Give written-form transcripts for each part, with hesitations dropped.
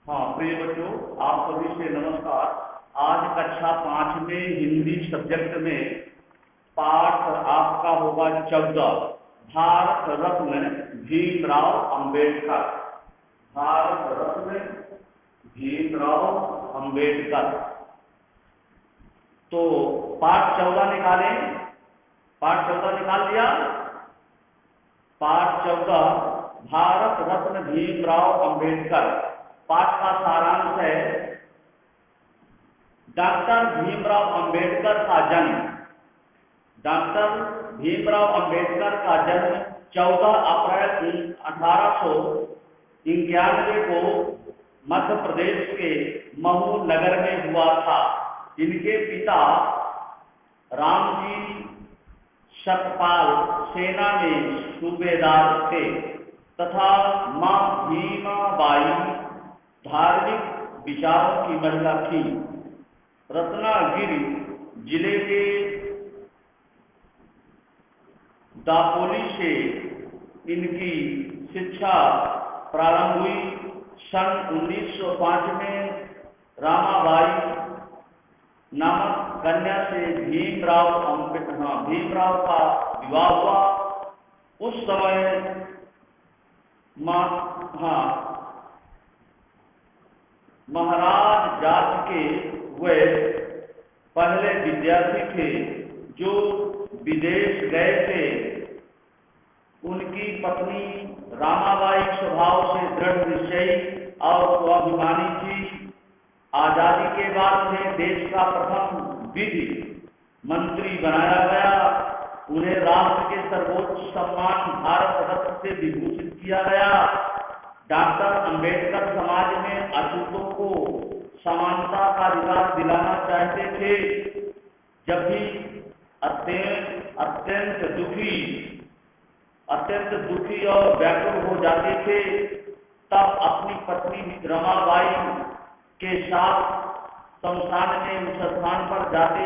हाँ प्रिय बच्चों, आप सभी से नमस्कार। आज कक्षा 5 में हिंदी सब्जेक्ट में पाठ आपका होगा 14, भारत रत्न भीमराव अंबेडकर। भारत रत्न भीमराव अंबेडकर। तो पाठ 14 निकालें। पाठ 14 निकाल दिया। पाठ 14 भारत रत्न भीमराव अंबेडकर। पाठ का सारांश है, डॉक्टर भीमराव अंबेडकर का जन्म। डॉक्टर भीमराव अंबेडकर का जन्म 14 अप्रैल 1891 को मध्य प्रदेश के महू नगर में हुआ था। इनके पिता रामजी सतपाल सेना में सूबेदार थे तथा मां भीमाबाई धार्मिक विचारों की महिला थी। रत्नागिरी जिले के दापोली से इनकी शिक्षा प्रारंभ हुई। सन 1905 में रामाबाई नामक कन्या से भीमराव का विवाह हुआ। उस समय महाराज जात के वे पहले विद्यार्थी थे जो विदेश गए थे। उनकी पत्नी रामाबाई स्वभाव से दृढ़ निश्चयी और स्वाभिमानी थी। आजादी के बाद उन्हें देश का प्रथम विधि मंत्री बनाया गया। उन्हें राष्ट्र के सर्वोच्च सम्मान भारत रत्न से विभूषित किया गया। डॉक्टर अंबेडकर समाज में अछूतों को समानता का अधिकार दिलाना चाहते थे। जब भी अत्यंत दुखी और व्याकुल हो जाते थे, तब अपनी पत्नी रमाबाई के साथ शमशान में उस स्थान पर जाते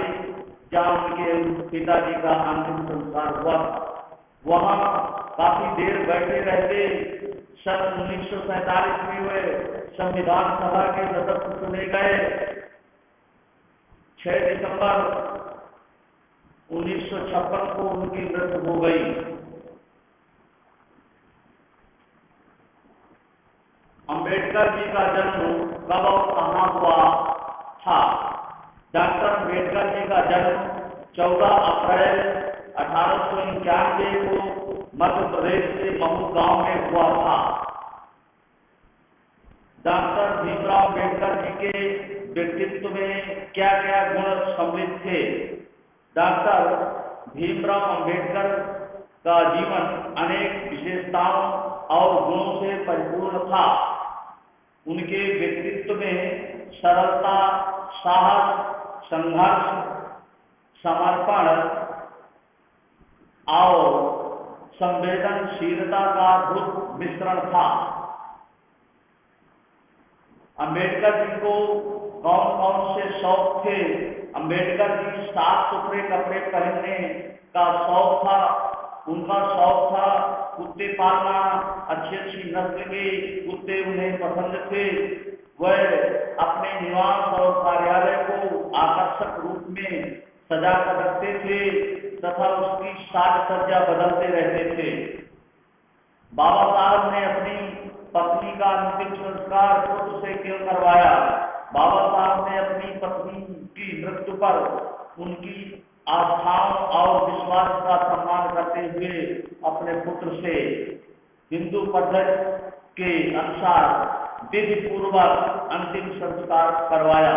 जहाँ उनके पिताजी का अंतिम संस्कार हुआ। वहाँ काफी देर बैठे रहते। सन 1947 में हुए संविधान सभा के सदस्य चुने गए। 6 दिसंबर 1956 को उनकी मृत्यु हो गई। अंबेडकर जी का जन्म कब और कहाँ हुआ था? डॉक्टर अंबेडकर जी का जन्म 14 अप्रैल 1891 को मध्य प्रदेश के महू गांव में हुआ था। डॉक्टर भीमराव अंबेडकर जी के व्यक्तित्व में क्या क्या गुण सम्मिलित थे? डॉक्टर भीमराव अंबेडकर का जीवन अनेक विशेषताओं और गुणों से परिपूर्ण था। उनके व्यक्तित्व में सरलता, साहस, संघर्ष, समर्पण और संवेदनशीलता का अद्भुत मिश्रण था। अंबेडकर जी को कौन कौन से शौक थे? अंबेडकर जी साफ सुथरे कपड़े पहनने का शौक था। उनका शौक था कुत्ते पालना। अच्छी नस्ल के कुत्ते उन्हें पसंद थे। वह अपने निवास और कार्यालय को आकर्षक रूप में सजा कर रखते थे तथा उसकी साज सज्जा बदलते रहते थे। बाबा साहब ने अपनी पत्नी का अंतिम संस्कार पुत्र से क्यों करवाया? बाबा साहब ने अपनी पत्नी की मृत्यु पर उनकी आस्थाओं और विश्वास का सम्मान करते हुए अपने पुत्र से हिंदू पद्धति के अनुसार विधि पूर्वक अंतिम संस्कार करवाया।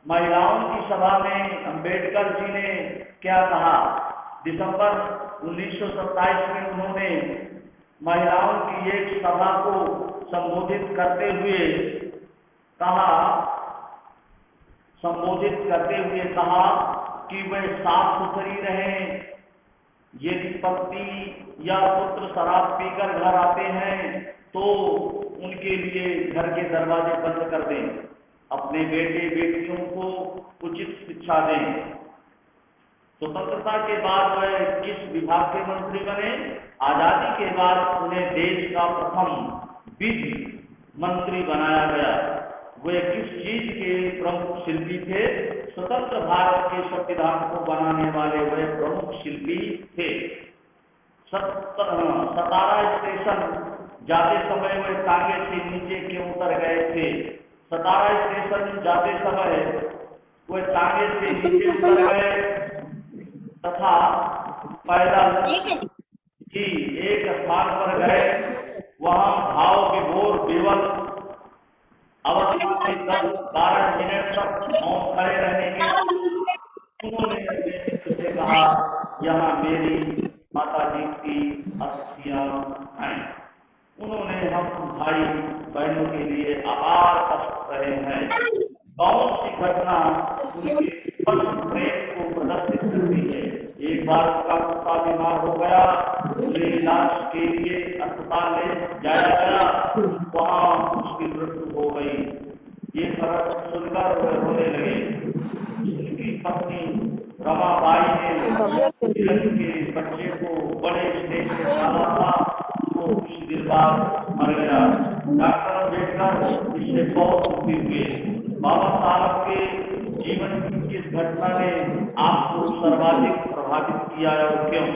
महिलाओं की सभा में अंबेडकर जी ने क्या कहा? दिसंबर 1927 में उन्होंने महिलाओं की एक सभा को संबोधित करते हुए कहा कि वे साफ सुथरी रहें। यदि पत्नी या पुत्र शराब पीकर घर आते हैं तो उनके लिए घर के दरवाजे बंद कर दें। अपने बेटे बेटियों को उचित शिक्षा दें। स्वतंत्रता के बाद वह किस विभाग के मंत्री बने? आजादी के बाद उन्हें देश का प्रथम विधि मंत्री बनाया गया। वे किस चीज के प्रमुख शिल्पी थे? स्वतंत्र भारत के संविधान को बनाने वाले वे प्रमुख शिल्पी थे। सतारा स्टेशन जाते समय वे टांगे से नीचे क्यों उतर गए थे? सतारा स्टेशन जाते समय वे टांगे से नीचे उतर गए तथा पैदल ही एक स्थान पर गए। वहां भाव विभोर बेवल अवस्था में 10-12 मिनट तक मौन खड़े रहने के उन्होंने अपने मित्र से कहा, यहाँ मेरी माता जी की अस्थियां हैं। उन्होंने हम भाई बहनों के लिए अपार कष्ट सहे हैं। कौन सी घटना उनके स्पष्ट प्रेम को प्रदर्शित करती है? एक बार उसका कुत्ता बीमार हो गया, उन्हें इलाज के लिए अस्पताल ले जाया गया, वहां उसकी मृत्यु हो गई। ये खबर सुनकर वे रोने लगे। उनकी पत्नी रमाबाई ने के बच्चे को बड़े स्नेह से पाला था, वो कुछ दिन बाद मर गया। डॉक्टर अम्बेडकर इससे बहुत दुखी हुए। बाबा साहब के जीवन की किस घटना ने आपको सर्वाधिक प्रभावित किया और क्यों?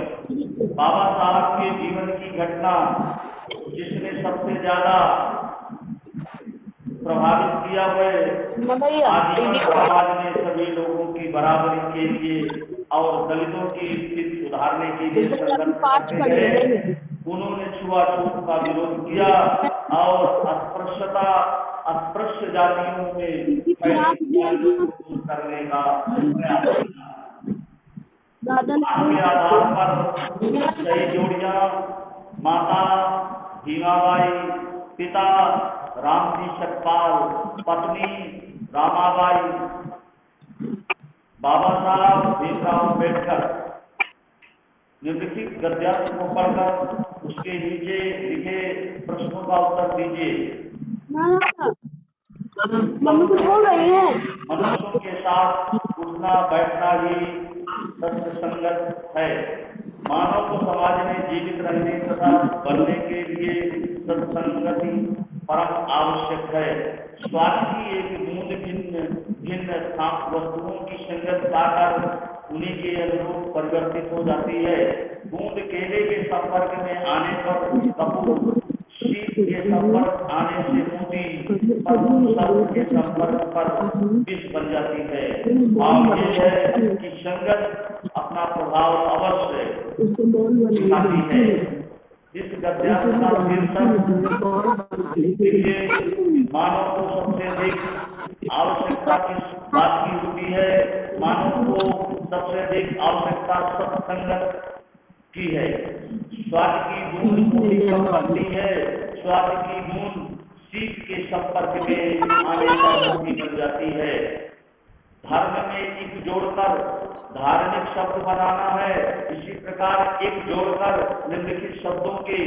बाबा साहब के जीवन की घटना जिसने सबसे ज्यादा प्रभावित किया हुए आजीवन समाज में सभी लोगों की बराबरी के लिए और दलितों की स्थिति सुधारने के लिए संघर्ष करते रहे। उन्होंने छुआछूत का विरोध किया और अस्पृश्य जातियों में दूर करने का प्रयास किया। के आधार पर कई जोड़ियां माता भीमाबाई, पिता रामजी सतपाल, पत्नी रामाबाई, बाबा साहब भीमराव अम्बेडकर। निम्नलिखित गद्यांश को पढ़कर उसके नीचे लिखे प्रश्नों का उत्तर दीजिए। मम्मी कुछ बोल रही है। मनुष्यों के साथ उठना बैठना ही सत्संगत है। मानव को समाज में जीवित रहने तथा बढ़ने के लिए सत्संगति परम आवश्यक है। स्वार्थ की एक बूंद भिन्न भिन्न वस्तुओं की संगत पाकर उन्हीं के अनुरूप परिवर्तित हो जाती है। बूंद केले के संपर्क में आने पर कपूर, शीत के संपर्क आने से मोती, सर्प के संपर्क पर विष बन जाती है। भाव ये है कि संगत अपना प्रभाव अवश्य दिखाती है। इस गद्यांश का शीर्षक देखिए, मानव को सबसे अधिक आवश्यकता किस बात की होती है? मानव को सबसे अधिक आवश्यकता सत्संगत की है। स्वाद की बूंद मोती कब बनती है? स्वाद की बूंद शीत के संपर्क में आने पर मोती बन जाती है। धर्म में एक जोड़कर धार्मिक शब्द बनाना है। इसी प्रकार एक जोड़कर निम्नलिखित शब्दों के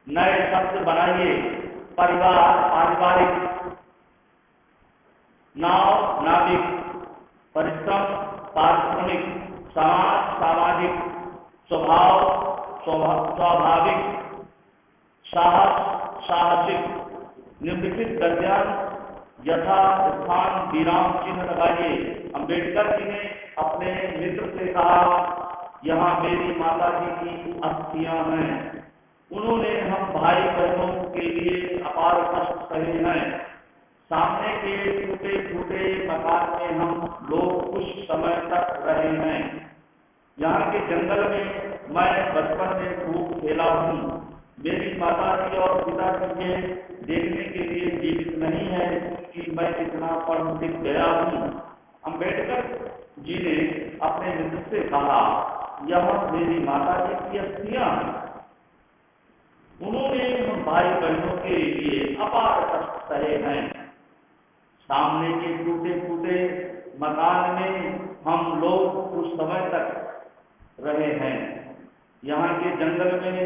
नए शब्द बनाइए। परिवार पारिवारिक, नाव नाविक, परिश्रम पारिश्रमिक, समाज सामाजिक, स्वभाव स्वाभाविक, साहस साहसिक। निम्नलिखित गद्यांश यथा स्थान विराम चिन्ह लगाइए। अम्बेडकर जी ने अपने मित्र से कहा, यहाँ मेरी माता जी की अस्थियां हैं। उन्होंने हम भाई बहनों के लिए अपार कष्ट सहे हैं। सामने के टूटे फूटे मकान में हम लोग कुछ समय तक रहे हैं। यहाँ के जंगल में मैं बचपन में खूब खेला हूँ। मेरी माता जी और पिता जी के देखने के लिए जीवित नहीं है कि मैं कितना पढ़ लिख गया हूँ। अम्बेडकर जी ने अपने मित्र से कहा, यह मेरी माता जी की अस्थियां हैं। उन्होंने हम भाई बहनों के लिए अपार कष्ट सहे हैं। सामने के टूटे फूटे मकान में हम लोग कुछ समय तक रहे हैं। यहाँ के जंगल में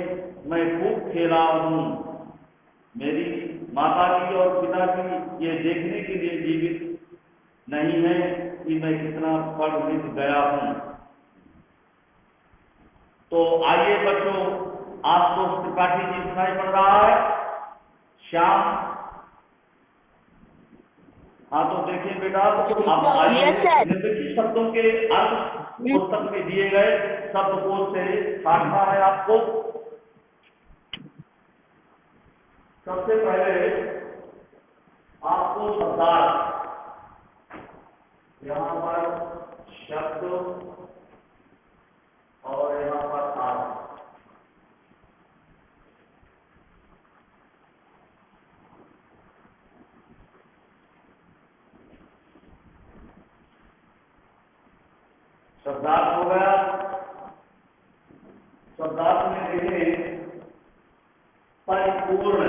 मैं खूब खेला हूँ। मेरी माता जी और पिताजी ये देखने के लिए जीवित नहीं है कि मैं कितना पढ़ लिख गया हूँ। तो आइए बच्चों, आज तो त्रिपाठी जी सुनाई पड़ रहा है। श्याम हाँ तो देखिए बेटा, अब आइए यस सर। निम्नलिखित शब्दों के अर्थ पुस्तक में दिए गए शब्दकोश से काटना है आपको। सबसे पहले आपको शब्दार्थ, यहाँ पर शब्द और यहाँ पर अर्थ। शब्दार्थ हो गया। शब्दार्थ में देखें परिपूर्ण,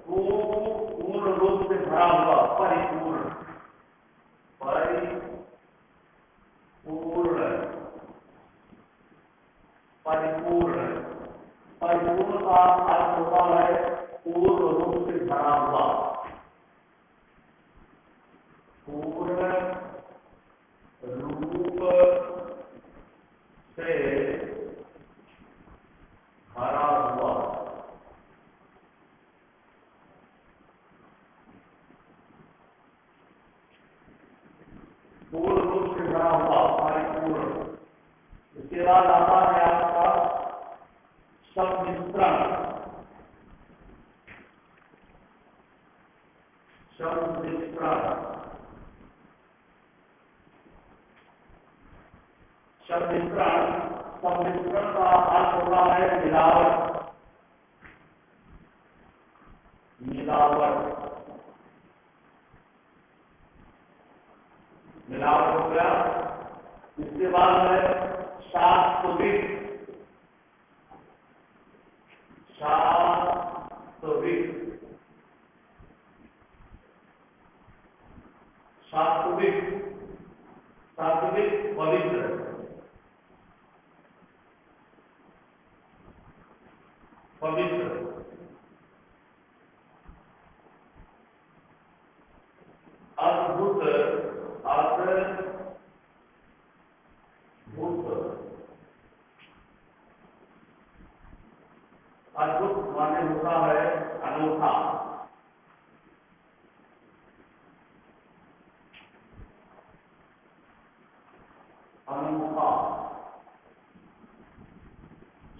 पूर्ण रूप से भरा हुआ, परिपूर्ण, परिपूर्ण, परिपूर्ण। परिपूर्ण का अर्थ होता है पूर्ण रूप से भरा हुआ, पूर्ण रूप से भरा हुआ। पूर्ण रूप से भरा हुआ, परिपूर्ण। इसके बाद आता है आपका सम्मिश्रण। सम्मिश्रण, सम्मिश्रण, सम्मिश्रण का अर्थ होता है मिलावट, मिलावट, मिलावट हो गया। इसके बाद है सात्विक, सात्विक, सात्विक, सात्विक पवित्र, पवित्र। अद्भुत, अद्भुत, अद्भुत माने होता है अनोखा, अनोखा।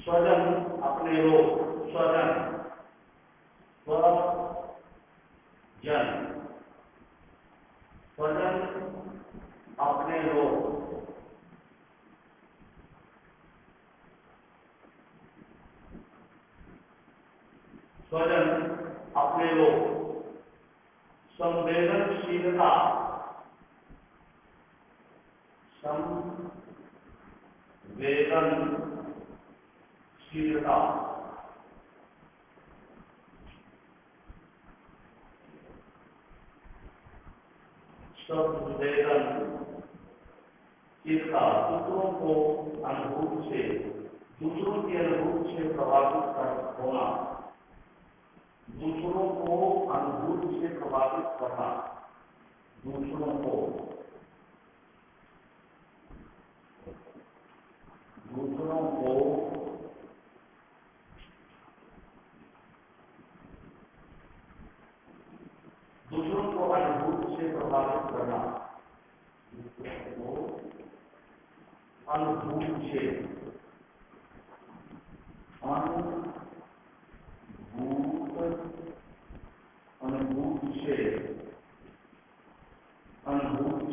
स्वजन, अपने लोग, स्वजन, स्वजन, स्वजन, अपने लोग। स्वजन, अपने लोग। संवेदनशीलता, संवेदनशीलता, संवेदनशीलता, दूसरों को अनुभूति से, दूसरों की अनुभूति से प्रभावित होना, दूसरों को अनुभूति से प्रभावित करना, दूसरों को, दूसरों को दूसरों को अनुभूति से प्रभावित करना, दूसरों को अनुभूति से, अनुभूति से, अनुभूति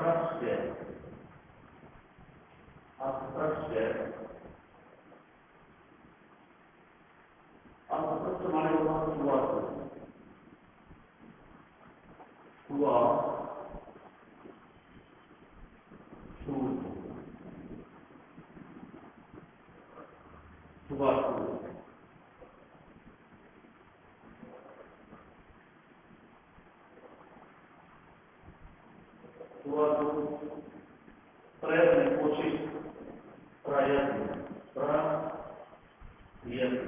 अस्पृश्य, अस्पृश्य, अस्पृश्य माने होता है हुआ, हुआ, प्रयत्न, कोशिश, प्रयत्न, प्रयत्न,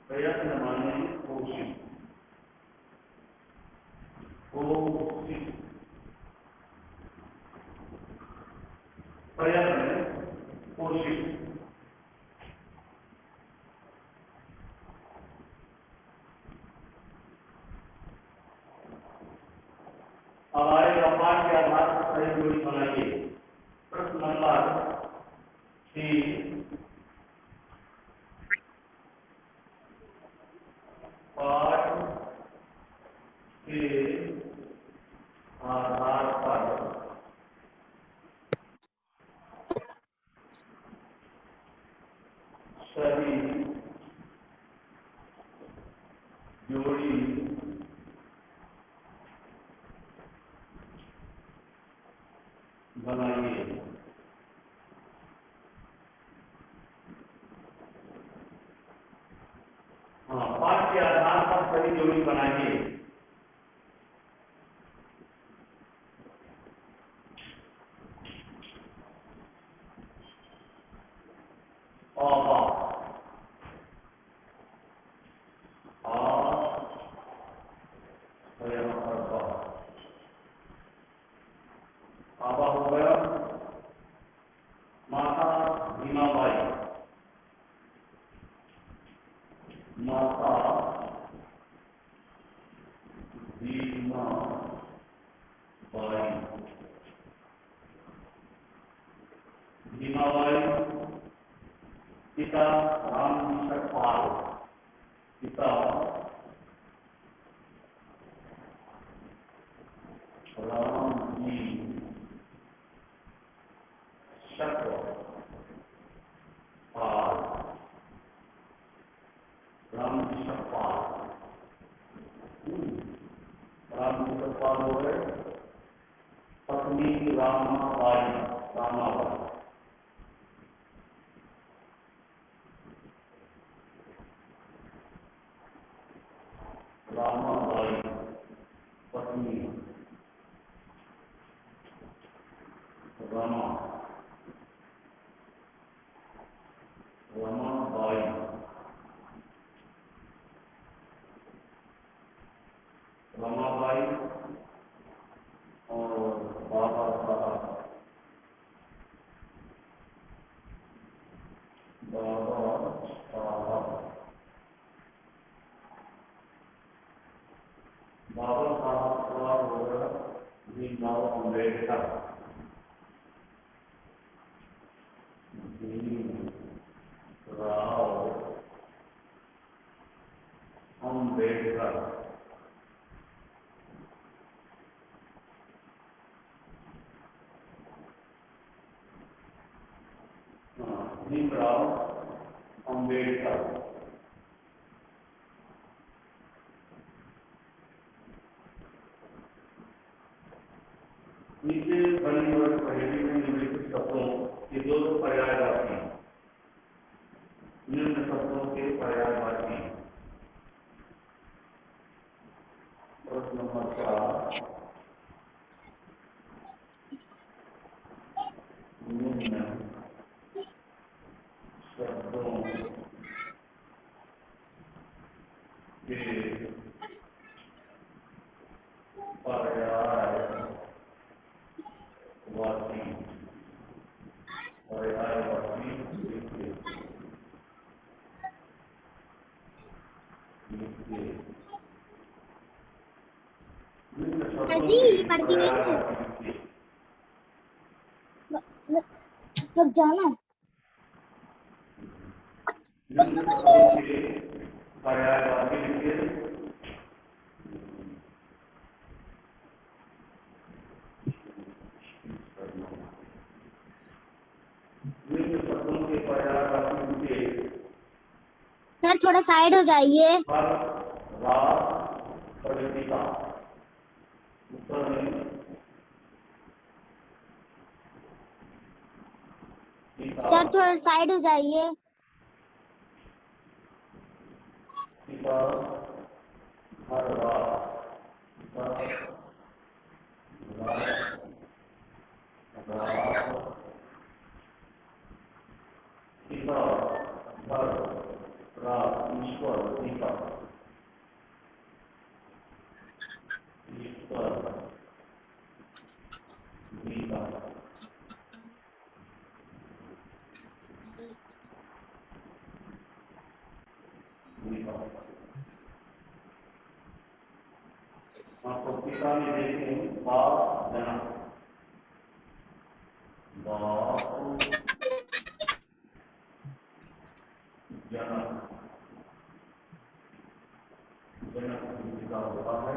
प्रयत्न माने कोशिश, कोशिश, प्रयत्न, कोशिश। अब आएगा पाठ के आधार पर सही जोड़ी बनाइए। प्रश्न नंबर 3, पाठ के आधार पर सही जोड़ी बनाइए। हाँ, पाठ के आधार पर सही जोड़ी बनाइए। आबा हो गया माता भीमाबाई, माता भीमाबाई, भीमाबाई, पिता रामजी पाल, पिता रामजी पाल, रामजी पाल, रामजी पाल हो गए। पत्नी रामाबाई, रामाबाई, रामाबाई पत्नी रमा, रमाबाई, रमाबाई और बाबा साहब, बाबा साहब, बाबा साहब का होगा भीमराव अम्बेडकर, भीमराव अम्बेडकर, भीमराव अम्बेडकर। नीचे बनी हुई पहेली में निम्नलिखित शब्दों के दो पर्यायवाची, निम्न शब्दों के पर्यायवाची। प्रश्न नंबर 4, निम्न शब्दों के पर्यायवाची, पर्यायवाची लिखिए, लिखिए। निम्न शब्दों अजी के पढ़ती नहीं हूँ, पर्यायवाची लिखिए। लग जाना। निम्न शब्दों के पर्यायवाची लिखिए। सर थोड़ा साइड हो जाइए। हर रात पढ़िता। उत्तर में पिता सर थोड़ा साइड हो जाइए। पिता हर रात पिता रात रात पिता हर रात ईश्वर पिता ईश्वर पिता पिता। आपको पिता में देखें बाप जनक बाप जनक जनक पिता होता है।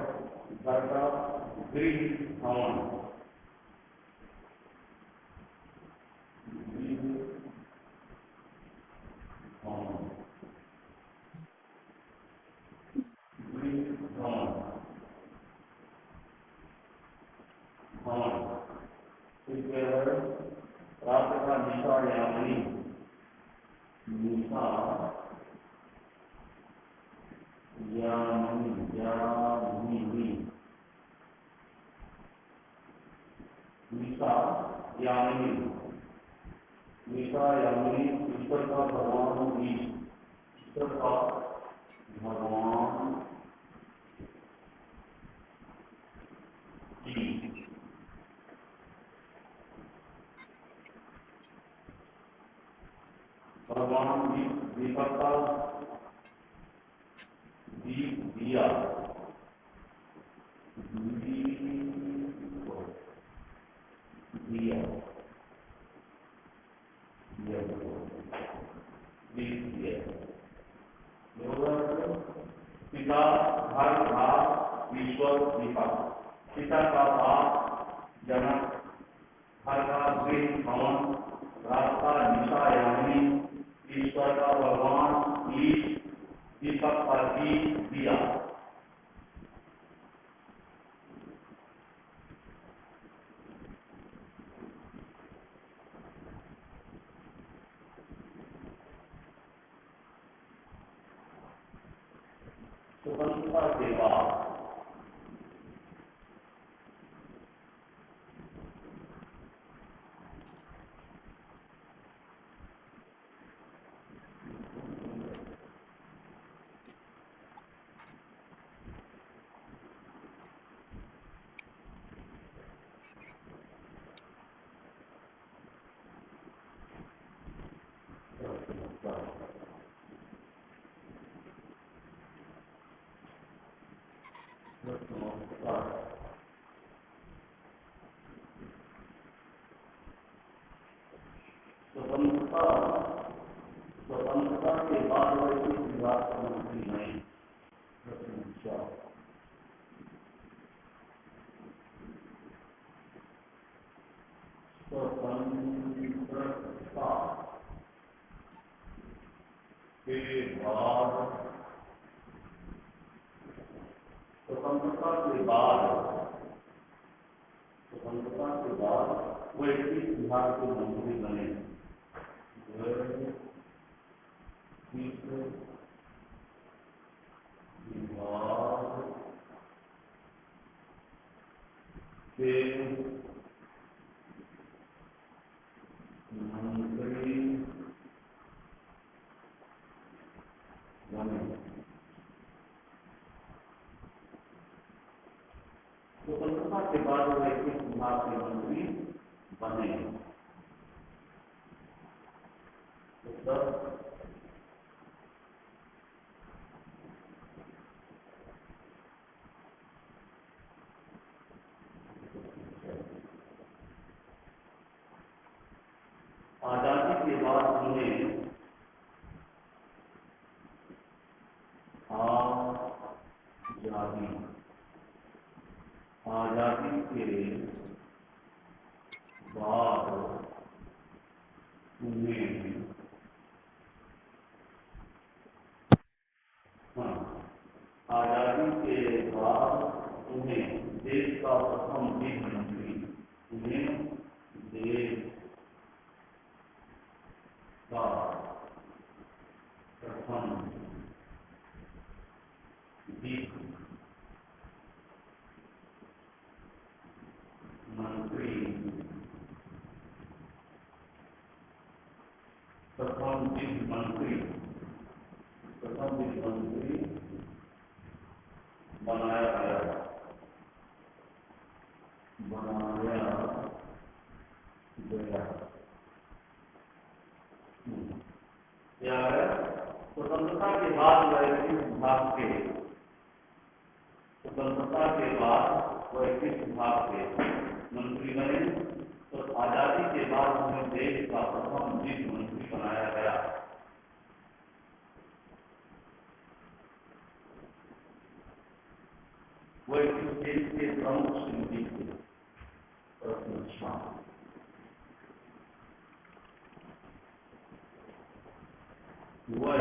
घर का गृह भवन गृह भवन गृह भवन भवन। इसके रात का निशा यामिनी निशा यामिनी यामिनी निशा यामिनी निशा यामिनी ईश्वर का भगवान ईश्वर का भगवान जी भगवान जी दीपक का दीप दिया दिया दीप दिया। पिता हर भाग ईश्वर पिता पिता का भाग जनक हर का गृह भवन रास्ता निशा यामिनी ईश्वर का भगवान ईश दीपक का दीप दिया। स्वतंत्रता के बाद स्वतंत्रता स्वतंत्रता के बाद वैसे विकास मंत्री नहीं स्वतंत्रता के बाद स्वतंत्रता के बाद स्वतंत्रता के बाद वैसे बिहार के मंत्री बने। विभाग के मंत्री बने। स्वतंत्रता के बाद वैसे विभाग के मंत्री बने। आजादी के बाद उन्हें आजादी के बाद उन्हें का प्रथम वित्त मंत्री, उन्हें देश का प्रथम वित्त मंत्री, प्रथम वित्त मंत्री बनाया गया। क्या है? स्वतंत्रता के बाद वह किस विभाग के मंत्री बने? तो आजादी के बाद उन्हें देश का प्रथम वित्त मंत्री बनाया गया। वह किस देश के प्रमुख शिल्पी थे? प्रश्न। वह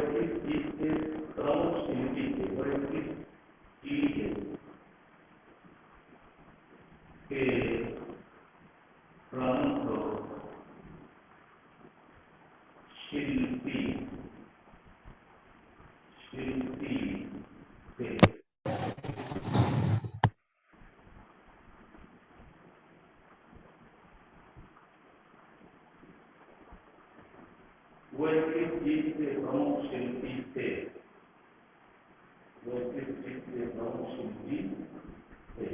किस चीज के प्रमुख शिल्पी थे? वह किस चीज के प्रमुख शिल्पी थे? वह किस चीज के प्रमुख शिल्पी थे? वह किस चीज के प्रमुख शिल्पी थे?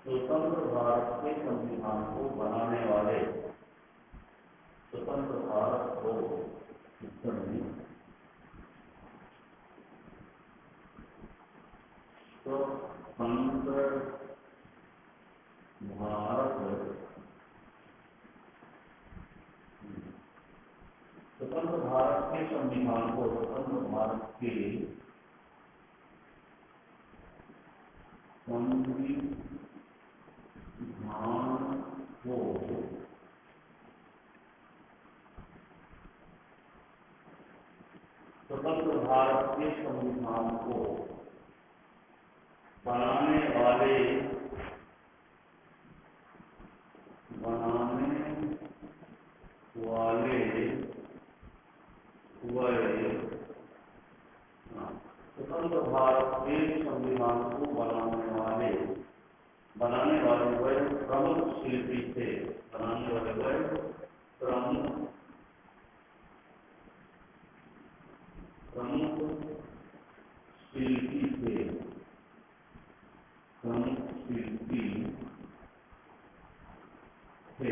स्वतंत्र भारत के संविधान को बनाने वाले, स्वतंत्र भारत को स्वतंत्र भारत के संविधान को, स्वतंत्र भारत के संविधान को स्वतंत्र भारत के संविधान को बनाने वाले स्वतंत्र भारत के संविधान को बनाने वाले वह प्रमुख शिल्पी थे। बनाने वाले वह प्रमुख शिल्पी थे। प्रमुख शिल्पी थे।